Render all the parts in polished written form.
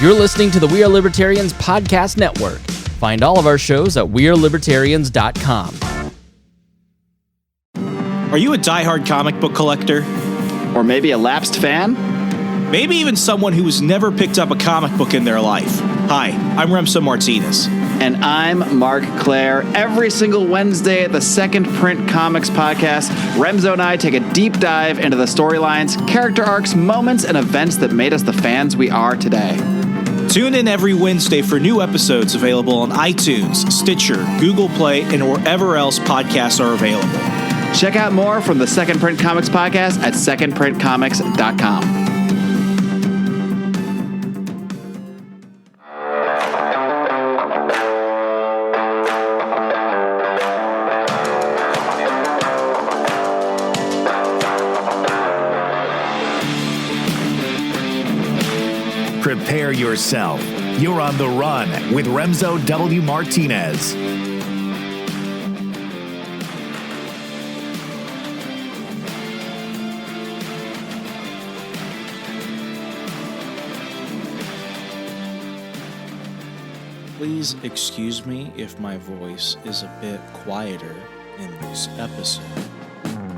You're listening to the We Are Libertarians podcast network. Find all of our shows at wearelibertarians.com. Are you a diehard comic book collector? Or maybe a lapsed fan? Maybe even someone who has never picked up a comic book in their life. Hi, I'm Remso Martinez. And I'm Mark Claire. Every single Wednesday at the Second Print Comics podcast, Remso and I take a deep dive into the storylines, character arcs, moments, and events that made us the fans we are today. Tune in every Wednesday for new episodes available on iTunes, Stitcher, Google Play, and wherever else podcasts are available. Check out more from the Second Print Comics podcast at secondprintcomics.com. Prepare yourself. You're on the run with Remso W. Martinez. Please excuse me if my voice is a bit quieter in this episode.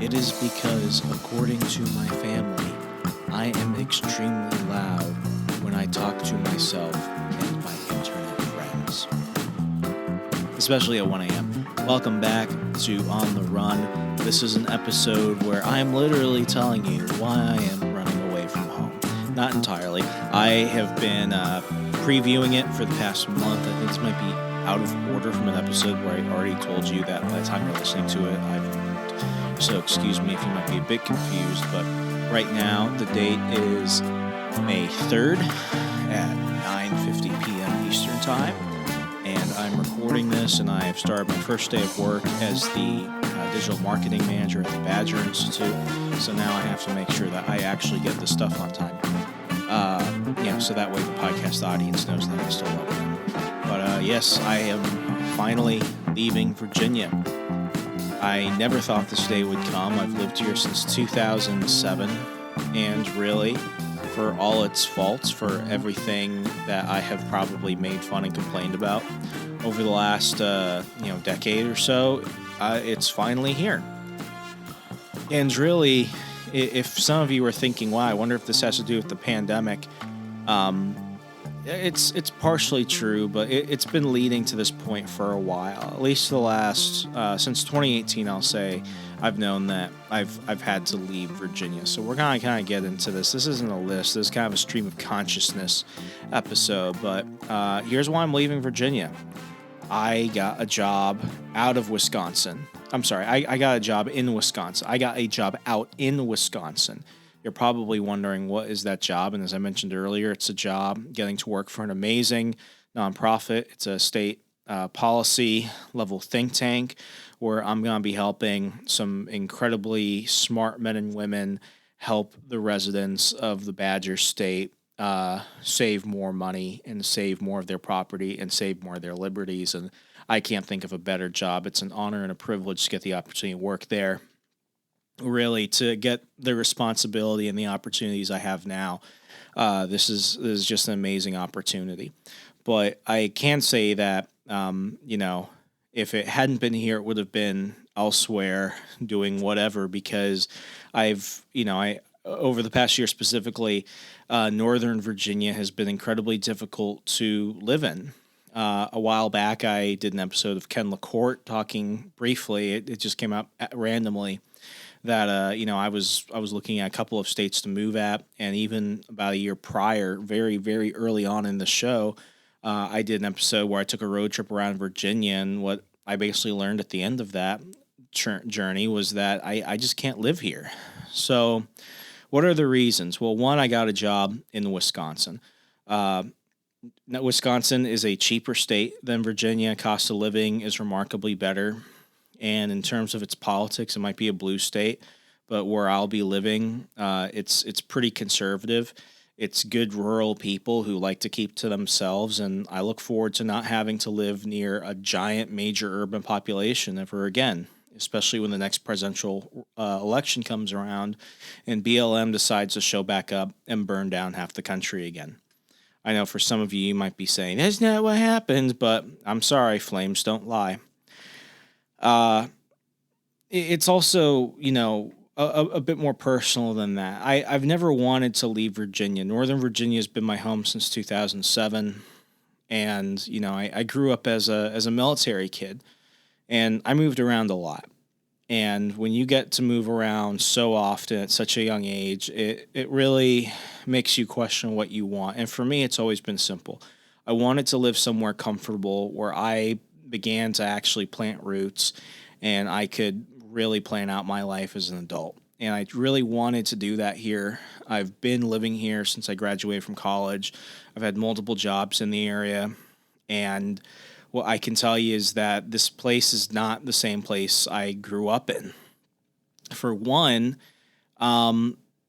It is because, according to my family, I am extremely loud when I talk to myself and my internet friends. Especially at 1 a.m. Welcome back to On the Run. This is an episode where I am literally telling you why I am running away from home. Not entirely. I have been previewing it for the past month. I think this might be out of order from an episode where I already told you that by the time you're listening to it, I've moved. So excuse me if you might be a bit confused, but right now the date is May 3rd at 9:50 p.m. Eastern Time, and I'm recording this, and I've started my first day of work as the digital marketing manager at the Badger Institute, so now I have to make sure that I actually get this stuff on time. So that way the podcast audience knows that I still love them. But yes, I am finally leaving Virginia. I never thought this day would come. I've lived here since 2007, and really, for all its faults, for everything that I have probably made fun and complained about over the last decade or so, it's finally here. And really, if some of you are thinking, wow, I wonder if this has to do with the pandemic, it's partially true, but it's been leading to this point for a while. At least the last since 2018, I'll say, I've known that I've had to leave Virginia. So we're gonna kind of get into this. This isn't a list. This is kind of a stream of consciousness episode. But here's why I'm leaving Virginia. I got a job out of Wisconsin. I'm sorry, I got a job in Wisconsin. I got a job out in Wisconsin. You're probably wondering, what is that job? And as I mentioned earlier, it's a job getting to work for an amazing nonprofit. It's a state policy level think tank where I'm going to be helping some incredibly smart men and women help the residents of the Badger State save more money and save more of their property and save more of their liberties. And I can't think of a better job. It's an honor and a privilege to get the opportunity to work there. Really, to get the responsibility and the opportunities I have now, this is just an amazing opportunity. But I can say that, if it hadn't been here, it would have been elsewhere doing whatever, because I over the past year specifically, Northern Virginia has been incredibly difficult to live in. A while back, I did an episode of Ken LaCourte talking briefly. It just came out randomly that I was looking at a couple of states to move at, and even about a year prior, very, very early on in the show, I did an episode where I took a road trip around Virginia, and what I basically learned at the end of that journey was that I just can't live here. So what are the reasons? Well, one, I got a job in Wisconsin. Wisconsin is a cheaper state than Virginia. Cost of living is remarkably better. And in terms of its politics, it might be a blue state, but where I'll be living, it's pretty conservative. It's good rural people who like to keep to themselves, and I look forward to not having to live near a giant major urban population ever again, especially when the next presidential election comes around and BLM decides to show back up and burn down half the country again. I know for some of you, you might be saying, that's not what happened, but I'm sorry, flames don't lie. It's also, a bit more personal than that. I've never wanted to leave Virginia. Northern Virginia has been my home since 2007. And, I grew up as a military kid, and I moved around a lot. And when you get to move around so often at such a young age, it really makes you question what you want. And for me, it's always been simple. I wanted to live somewhere comfortable where I began to actually plant roots and I could really plan out my life as an adult. And I really wanted to do that here. I've been living here since I graduated from college. I've had multiple jobs in the area. And what I can tell you is that this place is not the same place I grew up in. For one,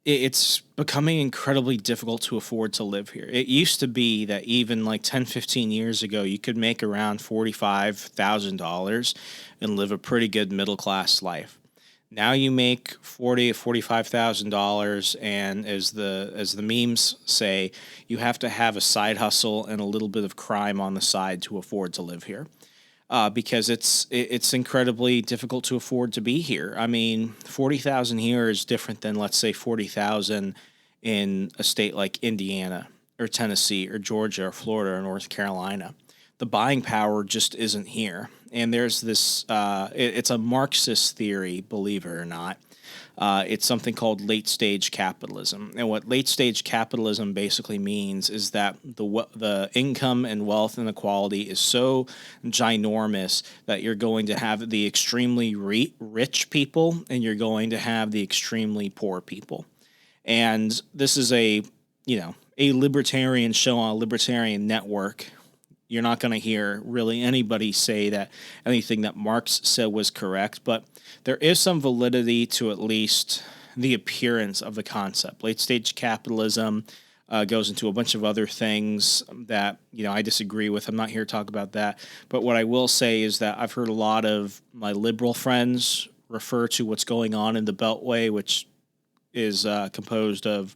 it's becoming incredibly difficult to afford to live here. It used to be that even like 10, 15 years ago, you could make around $45,000 and live a pretty good middle-class life. Now you make $45,000, and as the memes say, you have to have a side hustle and a little bit of crime on the side to afford to live here, because it's incredibly difficult to afford to be here. I mean, 40,000 here is different than, let's say, 40,000 in a state like Indiana or Tennessee or Georgia or Florida or North Carolina. The buying power just isn't here. And there's this, it's a Marxist theory, believe it or not. It's something called late-stage capitalism. And what late-stage capitalism basically means is that the income and wealth inequality is so ginormous that you're going to have the extremely rich people and you're going to have the extremely poor people. And this is a libertarian show on a libertarian network. You're not going to hear really anybody say that anything that Marx said was correct, but there is some validity to at least the appearance of the concept. Late-stage capitalism goes into a bunch of other things that, I disagree with. I'm not here to talk about that. But what I will say is that I've heard a lot of my liberal friends refer to what's going on in the Beltway, which is composed of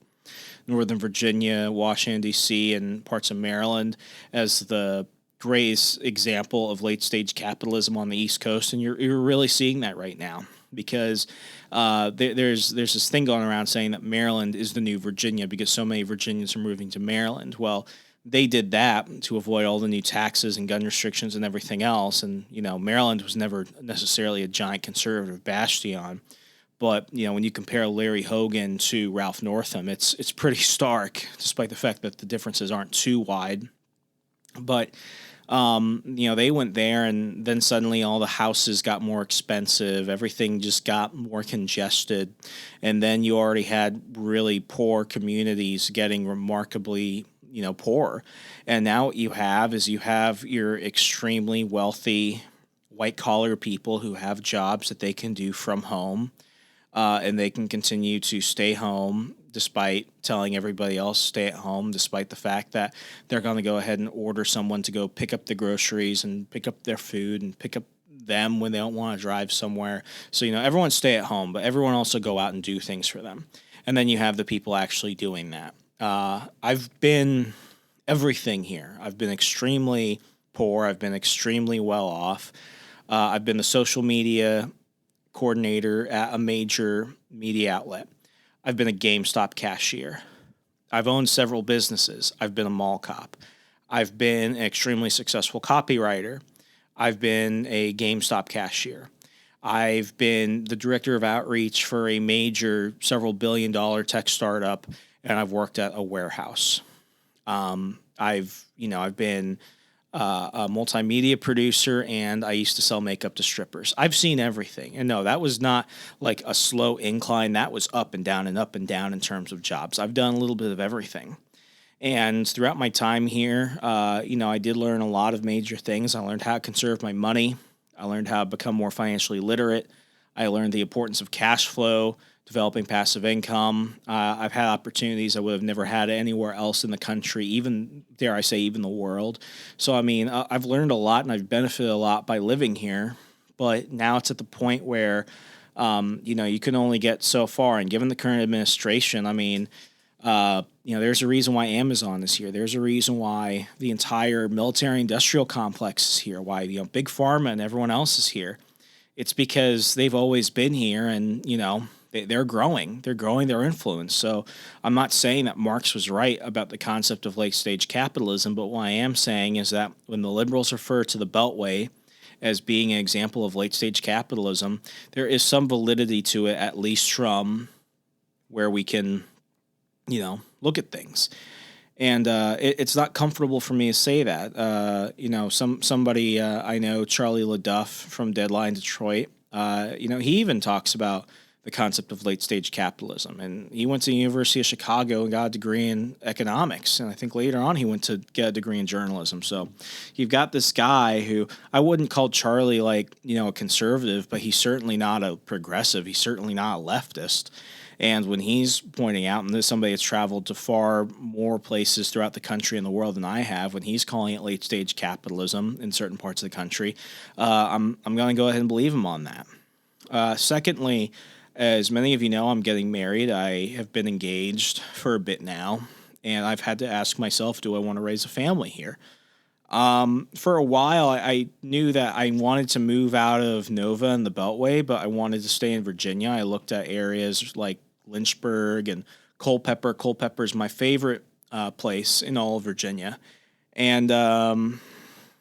Northern Virginia, Washington, D.C., and parts of Maryland as the greatest example of late-stage capitalism on the East Coast. And you're really seeing that right now because there's this thing going around saying that Maryland is the new Virginia because so many Virginians are moving to Maryland. Well, they did that to avoid all the new taxes and gun restrictions and everything else. And, Maryland was never necessarily a giant conservative bastion. But, when you compare Larry Hogan to Ralph Northam, it's pretty stark, despite the fact that the differences aren't too wide. But, they went there, and then suddenly all the houses got more expensive. Everything just got more congested. And then you already had really poor communities getting remarkably, poor. And now what you have is your extremely wealthy white-collar people who have jobs that they can do from home. And they can continue to stay home despite telling everybody else stay at home, despite the fact that they're going to go ahead and order someone to go pick up the groceries and pick up their food and pick up them when they don't want to drive somewhere. So, everyone stay at home, but everyone also go out and do things for them. And then you have the people actually doing that. I've been everything here. I've been extremely poor. I've been extremely well off. I've been the social media coordinator at a major media outlet. I've been a GameStop cashier. I've owned several businesses. I've been a mall cop. I've been an extremely successful copywriter. I've been a GameStop cashier. I've been the director of outreach for a major several billion-dollar tech startup, and I've worked at a warehouse. I've been a multimedia producer, and I used to sell makeup to strippers. I've seen everything. And no, that was not like a slow incline. That was up and down in terms of jobs. I've done a little bit of everything. And throughout my time here, I did learn a lot of major things. I learned how to conserve my money. I learned how to become more financially literate. I learned the importance of cash flow, developing passive income. I've had opportunities I would have never had anywhere else in the country, even, dare I say, even the world. So, I've learned a lot and I've benefited a lot by living here. But now it's at the point where, you can only get so far. And given the current administration, There's a reason why Amazon is here. There's a reason why the entire military industrial complex is here, why, Big Pharma and everyone else is here. It's because they've always been here, and, they're growing. They're growing their influence. So I'm not saying that Marx was right about the concept of late-stage capitalism, but what I am saying is that when the liberals refer to the Beltway as being an example of late-stage capitalism, there is some validity to it, at least from where we can, look at things. And it's not comfortable for me to say that. Somebody I know, Charlie LaDuff from Deadline Detroit, he even talks about the concept of late-stage capitalism. And he went to the University of Chicago and got a degree in economics. And I think later on he went to get a degree in journalism. So you've got this guy who I wouldn't call Charlie a conservative, but he's certainly not a progressive. He's certainly not a leftist. And when he's pointing out, and this is somebody that's traveled to far more places throughout the country and the world than I have, when he's calling it late-stage capitalism in certain parts of the country, I'm going to go ahead and believe him on that. Secondly, as many of you know, I'm getting married. I have been engaged for a bit now, and I've had to ask myself, do I want to raise a family here? For a while, I knew that I wanted to move out of Nova and the Beltway, but I wanted to stay in Virginia. I looked at areas like Lynchburg and Culpeper. Culpeper is my favorite place in all of Virginia. And,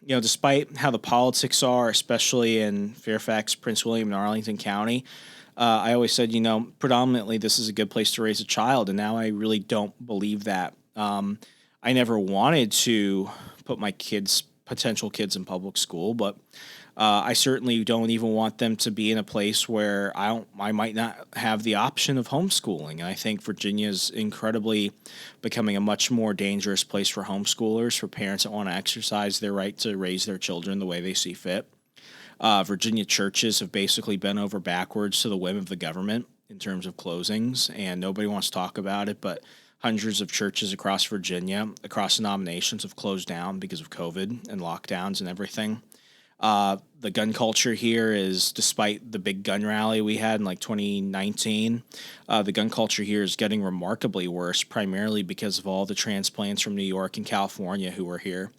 despite how the politics are, especially in Fairfax, Prince William, and Arlington County, I always said, predominantly this is a good place to raise a child. And now I really don't believe that. I never wanted to put my potential kids in public school, but I certainly don't even want them to be in a place where I might not have the option of homeschooling. And I think Virginia is incredibly becoming a much more dangerous place for homeschoolers, for parents that want to exercise their right to raise their children the way they see fit. Virginia churches have basically bent over backwards to the whim of the government in terms of closings, and nobody wants to talk about it, but hundreds of churches across Virginia, across denominations, have closed down because of COVID and lockdowns and everything. The gun culture here is, despite the big gun rally we had in 2019, the gun culture here is getting remarkably worse, primarily because of all the transplants from New York and California who are here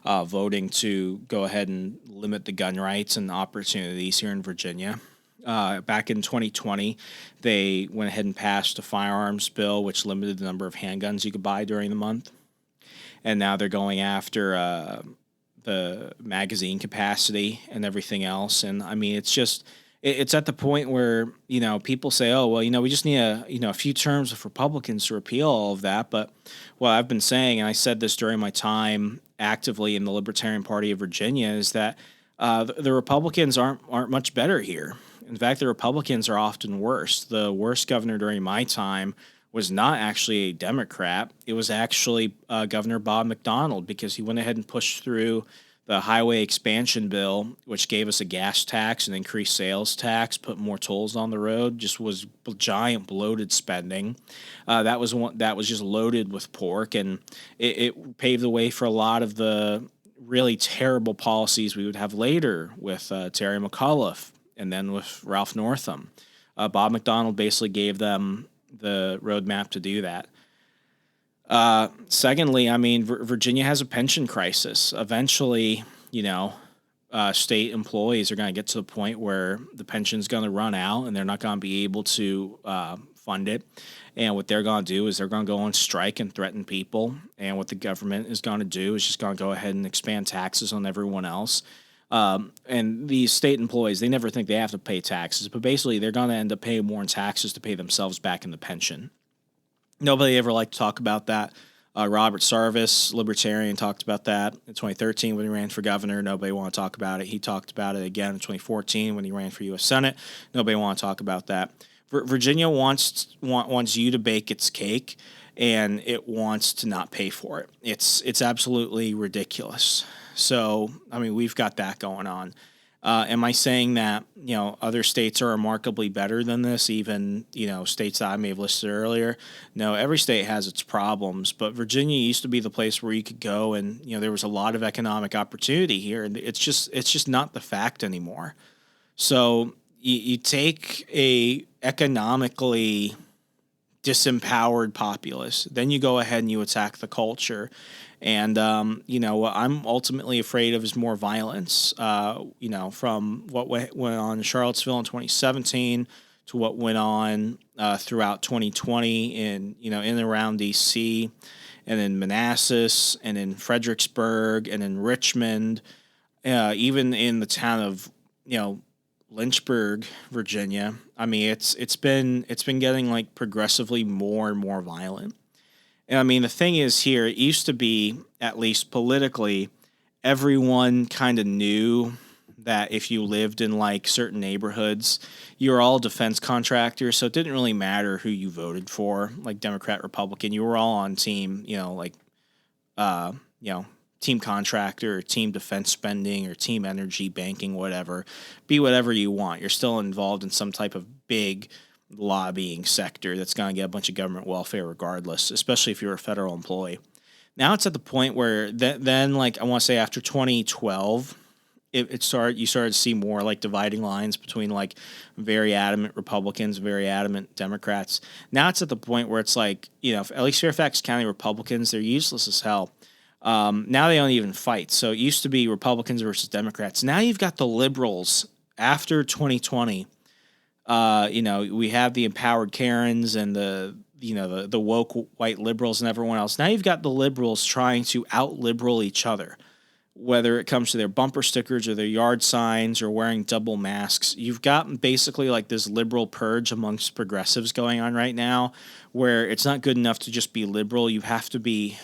voting to go ahead and limit the gun rights and opportunities here in Virginia. Back in 2020, they went ahead and passed a firearms bill which limited the number of handguns you could buy during the month. And now they're going after the magazine capacity and everything else. And I mean, it's at the point where, people say, oh, well, we just need a few terms of Republicans to repeal all of that. But what I've been saying, and I said this during my time actively in the Libertarian Party of Virginia, is that the Republicans aren't much better here. In fact, the Republicans are often worse. The worst governor during my time was not actually a Democrat. It was actually Governor Bob McDonnell, because he went ahead and pushed through the highway expansion bill, which gave us a gas tax and increased sales tax, put more tolls on the road, just was giant bloated spending. That was just loaded with pork, and it paved the way for a lot of the really terrible policies we would have later with Terry McAuliffe and then with Ralph Northam. Bob McDonnell basically gave them the roadmap to do that. Secondly, I mean, Virginia has a pension crisis. Eventually, state employees are going to get to the point where the pension's going to run out and they're not going to be able to fund it. And what they're going to do is they're going to go on strike and threaten people. And what the government is going to do is just going to go ahead and expand taxes on everyone else. And these state employees, they never think they have to pay taxes, but basically they're going to end up paying more in taxes to pay themselves back in the pension. Nobody ever liked to talk about that. Robert Sarvis, Libertarian, talked about that in 2013 when he ran for governor. Nobody wanted to talk about it. He talked about it again in 2014 when he ran for U.S. Senate. Nobody wanted to talk about that. Virginia wants you to bake its cake, and it wants to not pay for it. It's absolutely ridiculous. So, I mean, we've got that going on. Am I saying that, other states are remarkably better than this, even, states that I may have listed earlier? No, every state has its problems, but Virginia used to be the place where you could go and, there was a lot of economic opportunity here, and it's just not the fact anymore. So you take a economically disempowered populace. Then you go ahead and you attack the culture. And, what I'm ultimately afraid of is more violence, from what went on in Charlottesville in 2017 to what went on throughout 2020 in and around D.C., and in Manassas, and in Fredericksburg, and in Richmond, even in the town of, Lynchburg, Virginia. I mean, it's been getting like progressively more and more violent. And I mean, the thing is here, it used to be, at least politically, everyone kind of knew that if you lived in like certain neighborhoods, you were all defense contractors. So it didn't really matter who you voted for, like Democrat, Republican. You were all on team, team contractor or team defense spending or team energy, banking, whatever. Be whatever you want. You're still involved in some type of big lobbying sector that's going to get a bunch of government welfare regardless, especially if you're a federal employee. Now it's at the point where then like I want to say after 2012, you started to see more like dividing lines between like very adamant Republicans, very adamant Democrats. Now it's at the point where it's like, at least Fairfax County Republicans, they're useless as hell. Now they don't even fight. So it used to be Republicans versus Democrats. Now you've got the liberals after 2020. We have the empowered Karens and the woke white liberals and everyone else. Now you've got the liberals trying to out-liberal each other, whether it comes to their bumper stickers or their yard signs or wearing double masks. You've got basically like this liberal purge amongst progressives going on right now, where it's not good enough to just be liberal. You have to be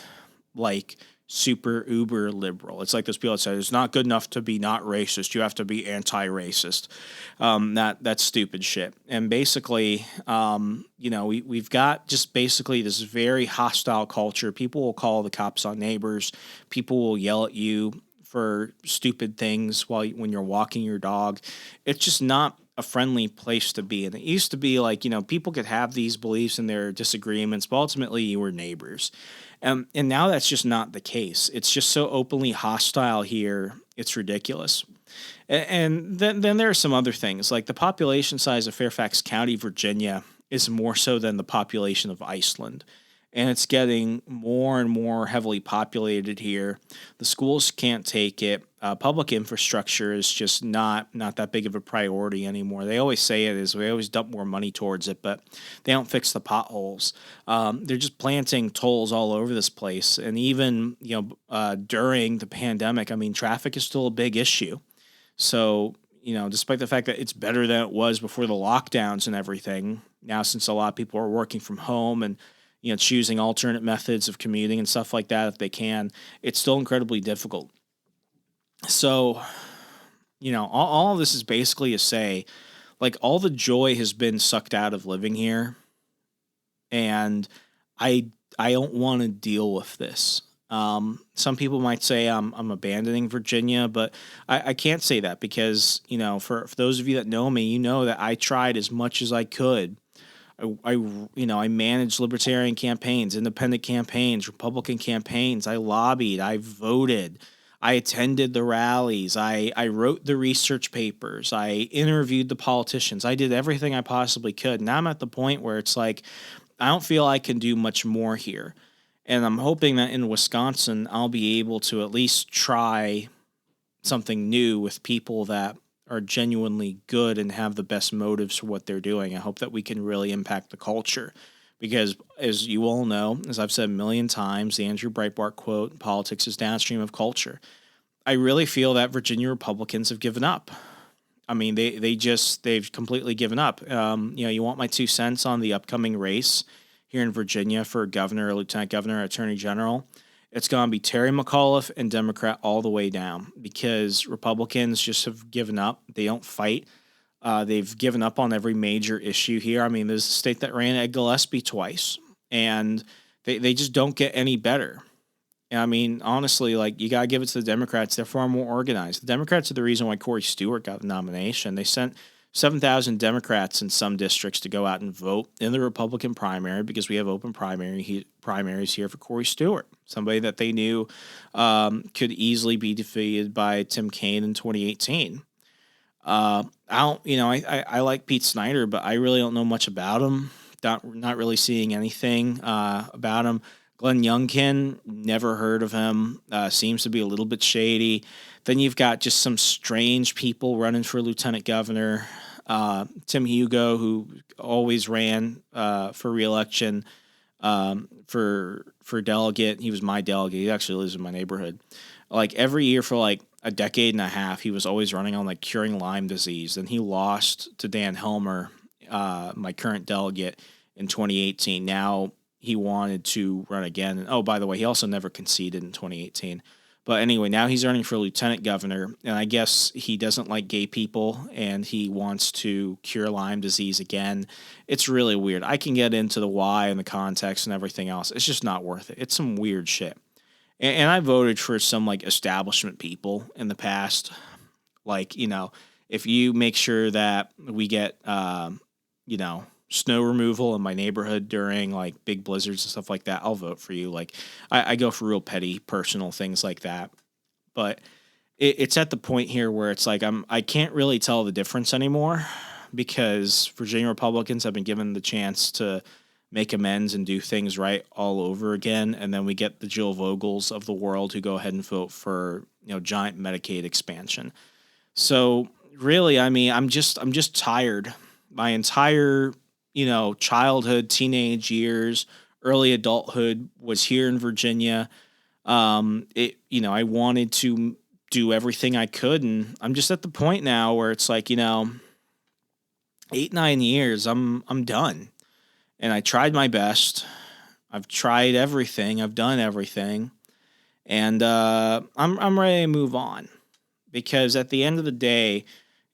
like super uber liberal. It's like those people that say it's not good enough to be not racist. You have to be anti-racist. That's stupid shit. And basically, we've got just basically this very hostile culture. People will call the cops on neighbors. People will yell at you for stupid things when you're walking your dog. It's just not a friendly place to be. And it used to be like, people could have these beliefs and their disagreements, but ultimately you were neighbors. And now that's just not the case. It's just so openly hostile here. It's ridiculous. And then there are some other things, like the population size of Fairfax County, Virginia, is more so than the population of Iceland. And it's getting more and more heavily populated here. The schools can't take it. Public infrastructure is just not that big of a priority anymore. They always say it is. We always dump more money towards it, but they don't fix the potholes. They're just planting tolls all over this place. And even during the pandemic, I mean, traffic is still a big issue. So, despite the fact that it's better than it was before the lockdowns and everything, now since a lot of people are working from home and choosing alternate methods of commuting and stuff like that if they can, it's still incredibly difficult. So, all of this is basically to say, like, all the joy has been sucked out of living here, and I don't want to deal with this. Some people might say I'm abandoning Virginia, but I can't say that because, for those of you that know me, that I tried as much as I could. I managed libertarian campaigns, independent campaigns, Republican campaigns. I lobbied. I voted. I attended the rallies. I wrote the research papers. I interviewed the politicians. I did everything I possibly could. Now I'm at the point where it's like, I don't feel I can do much more here. And I'm hoping that in Wisconsin, I'll be able to at least try something new with people that are genuinely good and have the best motives for what they're doing. I hope that we can really impact the culture because, as you all know, as I've said a million times, the Andrew Breitbart quote, politics is downstream of culture. I really feel that Virginia Republicans have given up. I mean, they've completely given up. You want my 2 cents on the upcoming race here in Virginia for governor, lieutenant governor, attorney general? It's going to be Terry McAuliffe and Democrat all the way down because Republicans just have given up. They don't fight. They've given up on every major issue here. I mean, there's a state that ran Ed Gillespie twice, and they just don't get any better. And I mean, honestly, like, you got to give it to the Democrats. They're far more organized. The Democrats are the reason why Corey Stewart got the nomination. They sent 7,000 Democrats in some districts to go out and vote in the Republican primary because we have open primaries here for Corey Stewart, somebody that they knew could easily be defeated by Tim Kaine in 2018. I like Pete Snyder, but I really don't know much about him. not really seeing anything about him. Glenn Youngkin, never heard of him. Seems to be a little bit shady. Then you've got just some strange people running for lieutenant governor. Tim Hugo, who always ran for re-election for delegate. He was my delegate. He actually lives in my neighborhood. Like every year for like a decade and a half, he was always running on like curing Lyme disease. Then he lost to Dan Helmer, my current delegate, in 2018. Now he wanted to run again. And oh, by the way, he also never conceded in 2018. But anyway, now he's running for lieutenant governor, and I guess he doesn't like gay people, and he wants to cure Lyme disease again. It's really weird. I can get into the why and the context and everything else. It's just not worth it. It's some weird shit. And I voted for some like establishment people in the past. Like, you know, if you make sure that we get, you know, snow removal in my neighborhood during like big blizzards and stuff like that, I'll vote for you. Like I go for real petty personal things like that. But it's at the point here where it's like I can't really tell the difference anymore because Virginia Republicans have been given the chance to make amends and do things right all over again. And then we get the Jill Vogels of the world who go ahead and vote for, you know, giant Medicaid expansion. So really, I mean, I'm just tired. My entire, you know, childhood, teenage years, early adulthood was here in Virginia. You know, I wanted to do everything I could, and I'm just at the point now where it's like, you know, 8-9 years, I'm done. And I tried my best. I've tried everything. I've done everything. And I'm ready to move on. Because at the end of the day,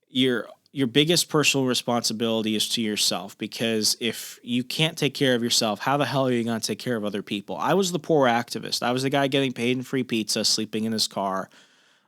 your biggest personal responsibility is to yourself, because if you can't take care of yourself, how the hell are you going to take care of other people? I was the poor activist. I was the guy getting paid in free pizza, sleeping in his car,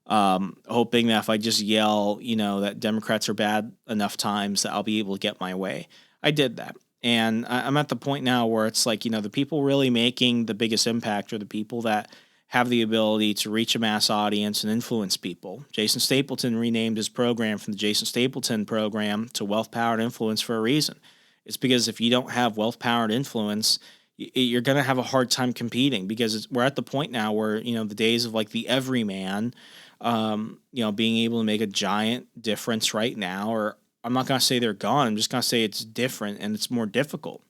hoping that if I just yell, you know, that Democrats are bad enough times that I'll be able to get my way. I did that. And I'm at the point now where it's like, you know, the people really making the biggest impact are the people that have the ability to reach a mass audience and influence people. Jason Stapleton renamed his program from the Jason Stapleton program to Wealth Powered Influence for a reason. It's because if you don't have wealth powered influence, you're going to have a hard time competing, because we're at the point now where, you know, the days of like the everyman, you know, being able to make a giant difference right now, or I'm not going to say they're gone. I'm just going to say it's different and it's more difficult.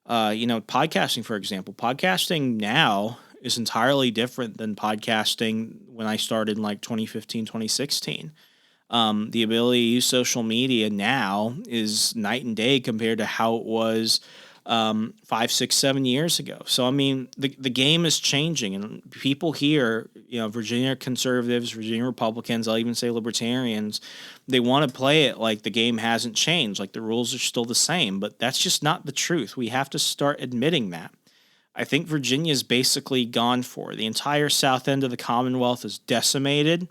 You know, podcasting, for example, podcasting now is entirely different than podcasting when I started in like 2015, 2016. The ability to use social media now is night and day compared to how it was 5, 6, 7 years ago. So, I mean, the game is changing, and people here, you know, Virginia conservatives, Virginia Republicans, I'll even say libertarians, they want to play it like the game hasn't changed, like the rules are still the same, but that's just not the truth. We have to start admitting that. I think Virginia is basically gone for. The entire south end of the Commonwealth is decimated.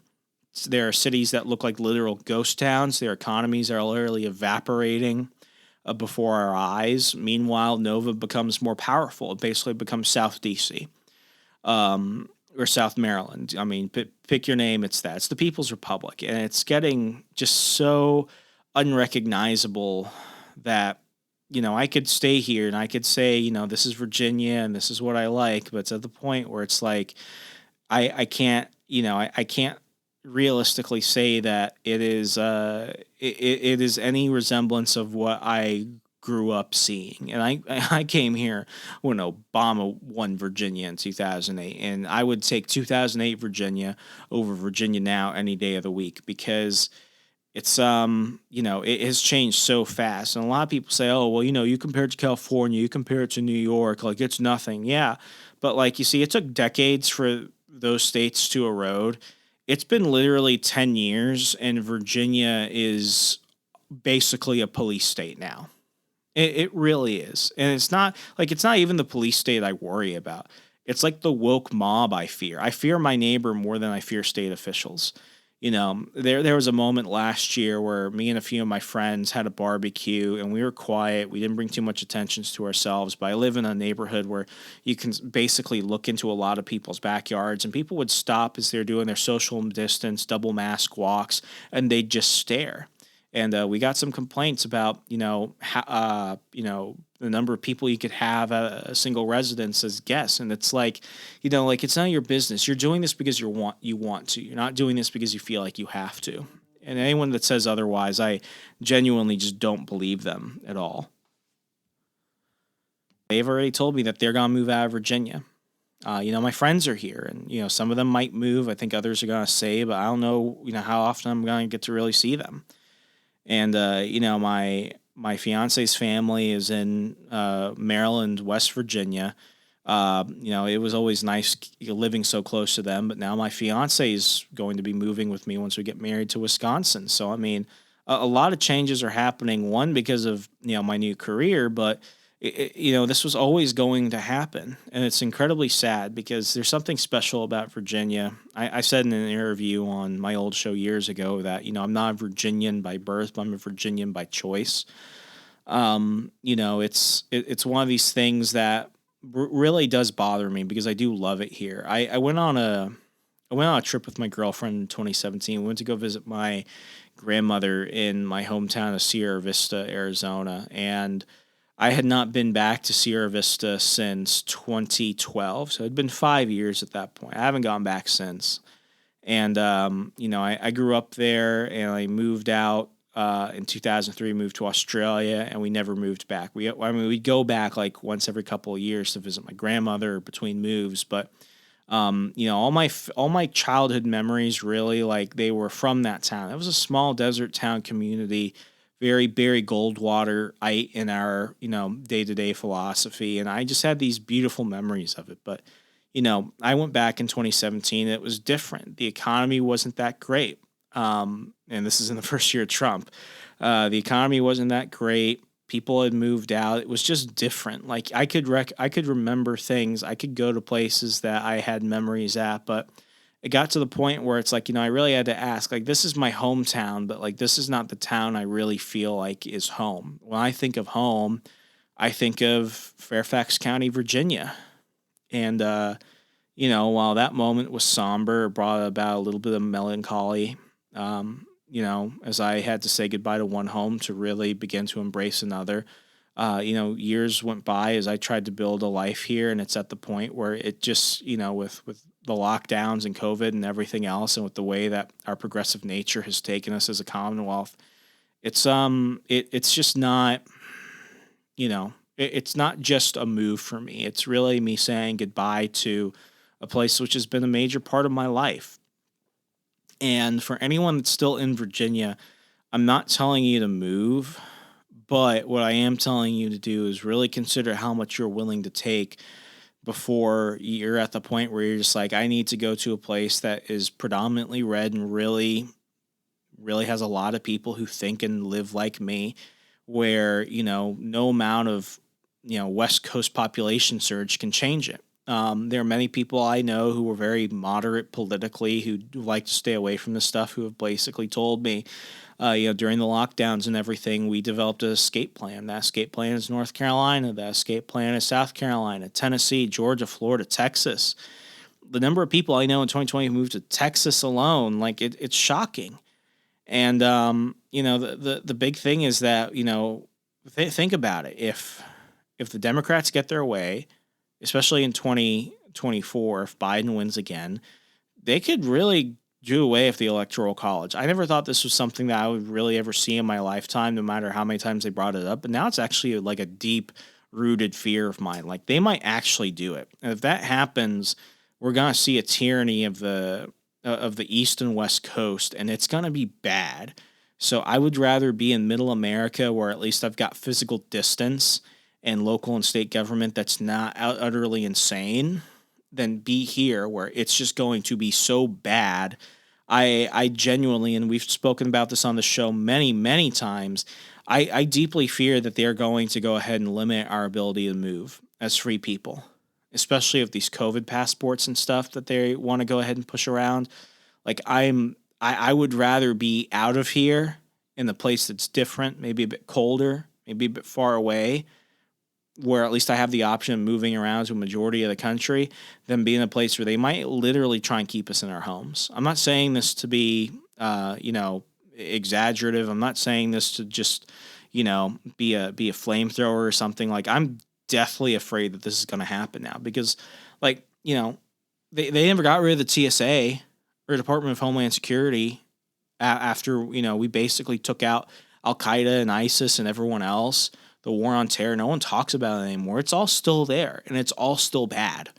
There are cities that look like literal ghost towns. Their economies are literally evaporating before our eyes. Meanwhile, Nova becomes more powerful. It basically becomes South DC or South Maryland. I mean, pick your name. It's that. It's the People's Republic. And it's getting just so unrecognizable that, you know, I could stay here and I could say, you know, this is Virginia and this is what I like. But it's at the point where it's like, I can't, you know, I can't realistically say that it is it is any resemblance of what I grew up seeing. And I came here when Obama won Virginia in 2008, and I would take 2008 Virginia over Virginia now any day of the week, because it's you know, it has changed so fast. And a lot of people say, oh, well, you know, you compare it to California, you compare it to New York, like it's nothing. Yeah, but like, you see, it took decades for those states to erode. It's been literally 10 years, and Virginia is basically a police state now. It really is. And it's not even the police state I worry about. It's like the woke mob I fear. I fear my neighbor more than I fear state officials. You know, there was a moment last year where me and a few of my friends had a barbecue, and we were quiet. We didn't bring too much attention to ourselves, but I live in a neighborhood where you can basically look into a lot of people's backyards, and people would stop as they're doing their social distance, double mask walks, and they'd just stare. And we got some complaints about, you know, the number of people you could have at a single residence as guests. And it's like, like it's none of your business. You're doing this because you want to. You're not doing this because you feel like you have to. And anyone that says otherwise, I genuinely just don't believe them at all. They've already told me that they're going to move out of Virginia. My friends are here, and, some of them might move. I think others are going to stay, but I don't know, how often I'm going to get to really see them. And, my fiance's family is in Maryland, West Virginia. It was always nice living so close to them, but now my fiance is going to be moving with me once we get married to Wisconsin. So, I mean, a lot of changes are happening, one because of, my new career, but this was always going to happen, and it's incredibly sad because there's something special about Virginia. I said in an interview on my old show years ago that, I'm not a Virginian by birth, but I'm a Virginian by choice. It's one of these things that really does bother me because I do love it here. I went on a trip with my girlfriend in 2017. We went to go visit my grandmother in my hometown of Sierra Vista, Arizona, and I had not been back to Sierra Vista since 2012, so it had been 5 years at that point. I haven't gone back since. And, I grew up there, and I moved out in 2003, moved to Australia, and we never moved back. We'd go back like once every couple of years to visit my grandmother between moves, but all my childhood memories really, like, they were from that town. It was a small desert town community, very Barry Goldwater-ite in our, day-to-day philosophy. And I just had these beautiful memories of it. But, I went back in 2017. It was different. The economy wasn't that great. And this is in the first year of Trump. The economy wasn't that great. People had moved out. It was just different. Like, I could remember things. I could go to places that I had memories at, but it got to the point where it's like, I really had to ask, like, this is my hometown, but like, this is not the town I really feel like is home. When I think of home, I think of Fairfax County, Virginia. And, while that moment was somber, it brought about a little bit of melancholy, as I had to say goodbye to one home to really begin to embrace another. Years went by as I tried to build a life here, and it's at the point where it just, with the lockdowns and COVID and everything else, and with the way that our progressive nature has taken us as a Commonwealth, it's just not, it's not just a move for me. It's really me saying goodbye to a place which has been a major part of my life. And for anyone that's still in Virginia, I'm not telling you to move, but what I am telling you to do is really consider how much you're willing to take before you're at the point where you're just like, I need to go to a place that is predominantly red and really, really has a lot of people who think and live like me, where, no amount of, West Coast population surge can change it. There are many people I know who are very moderate politically, who like to stay away from this stuff, who have basically told me, during the lockdowns and everything, we developed an escape plan. That escape plan is North Carolina. That escape plan is South Carolina, Tennessee, Georgia, Florida, Texas. The number of people I know in 2020 who moved to Texas alone, like it's shocking. And, the big thing is that, think about it. If the Democrats get their way, especially in 2024, if Biden wins again, they could really do away with the Electoral College. I never thought this was something that I would really ever see in my lifetime, no matter how many times they brought it up. But now it's actually like a deep-rooted fear of mine. Like, they might actually do it. And if that happens, we're going to see a tyranny of the East and West Coast, and it's going to be bad. So I would rather be in middle America, where at least I've got physical distance and local and state government that's not utterly insane, than be here where it's just going to be so bad. I genuinely, and we've spoken about this on the show many, many times, I deeply fear that they're going to go ahead and limit our ability to move as free people, especially with these COVID passports and stuff that they want to go ahead and push around. Like, I would rather be out of here in the place that's different, maybe a bit colder, maybe a bit far away, where at least I have the option of moving around to a majority of the country, than be in a place where they might literally try and keep us in our homes. I'm not saying this to be, exaggerative. I'm not saying this to just, be a flamethrower or something. Like, I'm deathly afraid that this is going to happen now because, like, they never got rid of the TSA or Department of Homeland Security after, we basically took out Al-Qaeda and ISIS and everyone else, the war on terror. No one talks about it anymore. It's all still there, and it's all still bad.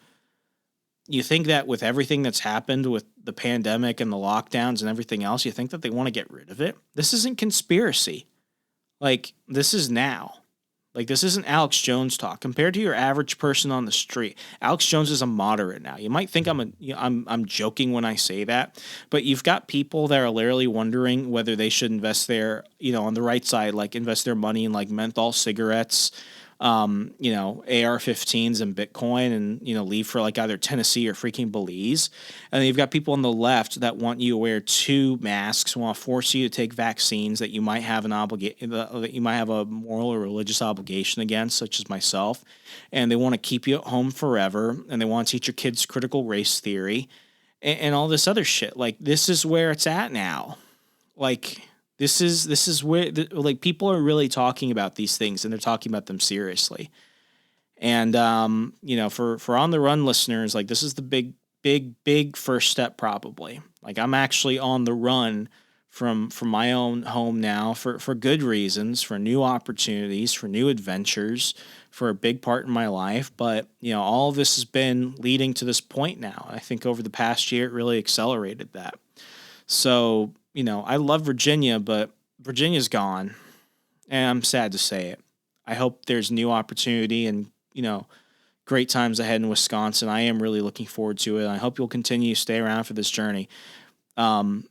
You think that with everything that's happened with the pandemic and the lockdowns and everything else, you think that they want to get rid of it? This isn't conspiracy. Like, this is now. Like, this isn't Alex Jones talk. Compared to your average person on the street, Alex Jones is a moderate now. You might think I'm joking when I say that, but you've got people that are literally wondering whether they should invest their, on the right side, like invest their money in like menthol cigarettes, AR-15s and Bitcoin, and leave for like either Tennessee or freaking Belize. And then you've got people on the left that want you to wear 2 masks, want to force you to take vaccines that you might have that you might have a moral or religious obligation against, such as myself. And they want to keep you at home forever, and they want to teach your kids critical race theory and all this other shit. Like, this is where it's at now. Like, This is where like people are really talking about these things, and they're talking about them seriously. And for On the Run listeners, like, this is the big first step probably. Like, I'm actually on the run from my own home now for good reasons, for new opportunities, for new adventures, for a big part in my life. But all of this has been leading to this point now. I think over the past year, it really accelerated that. So, I love Virginia, but Virginia's gone, and I'm sad to say it. I hope there's new opportunity and, great times ahead in Wisconsin. I am really looking forward to it. I hope you'll continue to stay around for this journey. I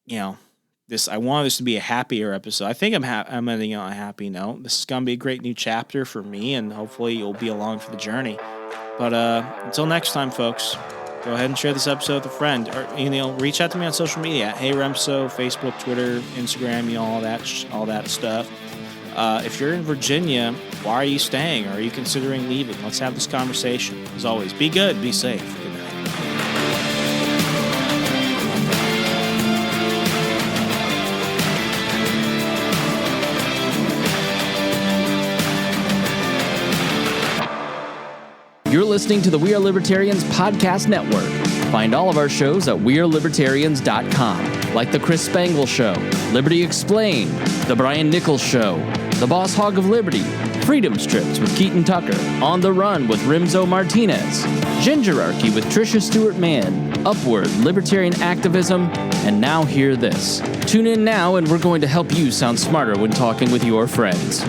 want this to be a happier episode. I think I'm ending on a happy note. This is going to be a great new chapter for me, and hopefully you'll be along for the journey. But until next time, folks. Go ahead and share this episode with a friend, or reach out to me on social media. Hey Remso, Facebook, Twitter, Instagram, all that stuff. If you're in Virginia, why are you staying? Or are you considering leaving? Let's have this conversation. As always, be good, be safe. Good night. You're listening to the We Are Libertarians podcast network. Find all of our shows at wearelibertarians.com, like The Chris Spangle Show, Liberty Explained, The Brian Nichols Show, The Boss Hog of Liberty, Freedom Strips with Keaton Tucker, On the Run with Remso Martinez, Gingerarchy with Tricia Stewart-Mann, Upward, Libertarian Activism, and Now Hear This. Tune in now and we're going to help you sound smarter when talking with your friends.